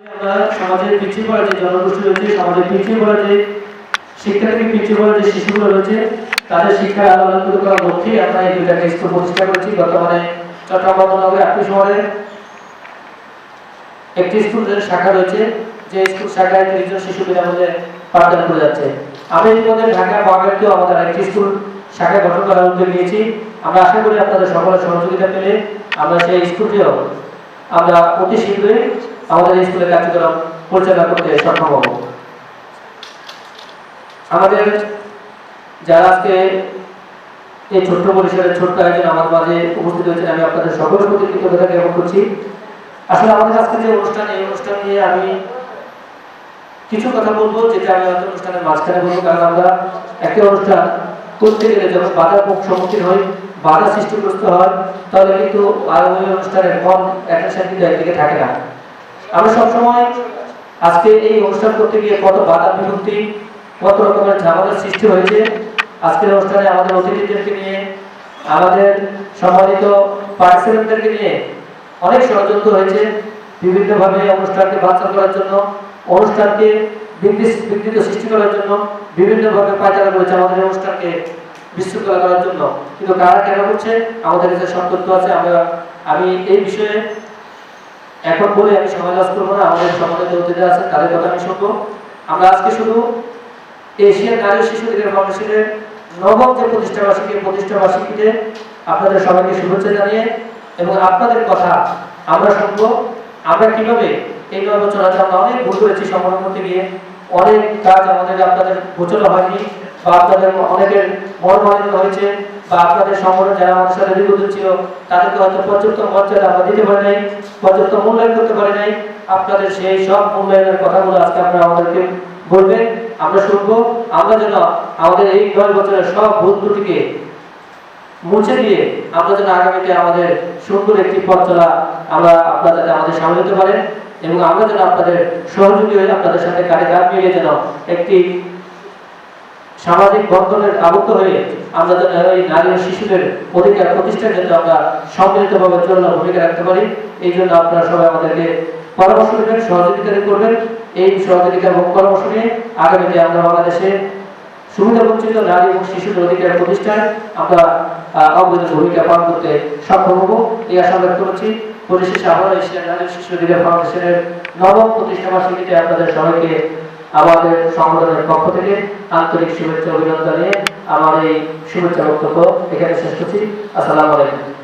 আমরা সমাজের পিছিয়ে পড়া যে জনগোষ্ঠী রয়েছে, সমাজের পিছিয়ে পড়া যে শিক্ষা থেকে পিছিয়ে পড়া যে শিশুগুলো রয়েছে, তাদের শিক্ষার আলো আলোকিত করার লক্ষ্যে আমরা এই দুইটাকে স্কুল প্রতিষ্ঠা করেছি। বর্তমানে চট্টগ্রাম নগরে 8 শহরে একটি স্কুলের শাখা রয়েছে, যে স্কুল শাখায় 30 জন শিশু বিনামূল্যে পাঠদান করে যাচ্ছে। আমি এর মধ্যে ঢাকা মহানগরীতেও আমাদের একটি স্কুল শাখা গঠন করার উদ্যোগ নিয়েছি। আমরা আশা করি আপনাদের সকলের সহযোগিতা পেলে আমরা সেই স্কুলটিও আমরা অতি শীঘ্রই আমাদের স্কুলের কার্যক্রম পরিচালনা করতে সক্ষম হব। আমাদের যারা আজকে এই ছোট্ট পরিসরের ছোট্ট আয়োজন আমার মাঝে উপস্থিত হয়েছেন, আমি আপনাদের সকলের প্রতি কৃতজ্ঞতা জ্ঞাপন করছি। আসলে আমাদের আজকে যে অনুষ্ঠান, এই অনুষ্ঠান নিয়ে আমি কিছু কথা বলবো, যেটা আমি আমাদের অনুষ্ঠানের মাঝখানে বলবো, কারণ আমরা একটা অনুষ্ঠান করতে গেলে যখন বাধার সম্মুখীন হই, বাধা সৃষ্টিগ্রস্ত হয়, তাহলে কিন্তু আর ওই অনুষ্ঠানের মন অ্যাটেনশন কিন্তু একদিকে থাকে না। আমরা সবসময় আজকে এই অনুষ্ঠান করতে গিয়ে কত বাধা বিভক্তি, কত রকমের ঝামেলার সৃষ্টি হয়েছে। আজকের অনুষ্ঠানে আমাদের অতিথিদেরকে নিয়ে, আমাদের সম্মানিত পার্টিসিপেন্টদেরকে নিয়ে অনেক ষড়যন্ত্র হয়েছে। বিভিন্নভাবে অনুষ্ঠানকে বানচাল করার জন্য, অনুষ্ঠানকে বিঘ্নিত সৃষ্টি করার জন্য বিভিন্নভাবে পায়চারা করেছে আমাদের অনুষ্ঠানকে বিশৃঙ্খলা করার জন্য। কিন্তু কারা কেন করছে, আমাদের কাছে সতর্ক আছে। আমি এই বিষয়ে এখন বলে আমি সময় লস করবো না। আমাদের সম্মানিত অতিথি আছেন, তাদের কথা আমি শুনবো। আমরা আজকে শুধু এশিয়ান নারী শিশু অধিকার ফাউন্ডেশনের নবম যে প্রতিষ্ঠাবার্ষিকীতে আপনাদের সবাইকে শুভেচ্ছা জানিয়ে এবং আপনাদের কথা আমরা শুনবো। আমরা কিভাবে এই 9 বছর আগে আমরা অনেক ভুল করেছি সম্পন্ন করতে গিয়ে, অনেক কাজ আমাদের আপনাদের গোচর হয়নি, বা আপনাদের অনেকের মর্মাহত হয়েছে, বা আপনাদের সংগঠন যারা আমাদের সাথে নিবদ্ধ ছিল তাদেরকে হয়তো পর্যাপ্ত মর্যাদা আমরা দিতে পারি নাই, পর্যাপ্ত মূল্যায়ন করতে পারি নাই। আপনাদের সেই সব মূল্যায়নের কথাগুলো আজকে আপনারা আমাদেরকে বলবেন, আমরা শুনবো। আমরা যেন আমাদের এই 9 বছরের সব ভুল ত্রুটিকে মুছে দিয়ে আমরা যেন আগামীতে আমাদের সুন্দর একটি পথ চলা আমরা আপনারা আমাদের সামনে দিতে পারেন, এবং আমরা যেন আপনাদের সহযোগী হয়ে আপনাদের সাথে কাঁধে কাঁধ মিলিয়ে যেন একটি সামাজিক বন্ধনের আবদ্ধ হয়ে আমরা যেন এই নারী ও শিশুদের অধিকার প্রতিষ্ঠার জন্য আমরা সম্মিলিতভাবে চলনা ভূমিকা রাখতে পারি। এই জন্য আপনারা সবাই আমাদেরকে পরামর্শ দেবেন, সহযোগিতা করবেন। এই সহযোগিতা এবং পরামর্শ নিয়ে আগামীতে আমরা বাংলাদেশে সুবিধাবঞ্চিত নারী এবং শিশুদের অধিকার প্রতিষ্ঠায় আমরা অগ্রণী ভূমিকা পালন করতে সক্ষম হব, এই আশা ব্যক্ত করছি। পরিশেষে আমরা এশিয়ান নারী ও শিশু অধিকার ফাউন্ডেশনের নবম প্রতিষ্ঠাবার্ষিকীতে আপনাদের সবাইকে আমাদের সংগঠনের পক্ষ থেকে আন্তরিক শুভেচ্ছা অভিনন্দন জানিয়ে আমার এই শুভেচ্ছা বক্তব্য এখানে শেষ করছি। আসসালামু আলাইকুম।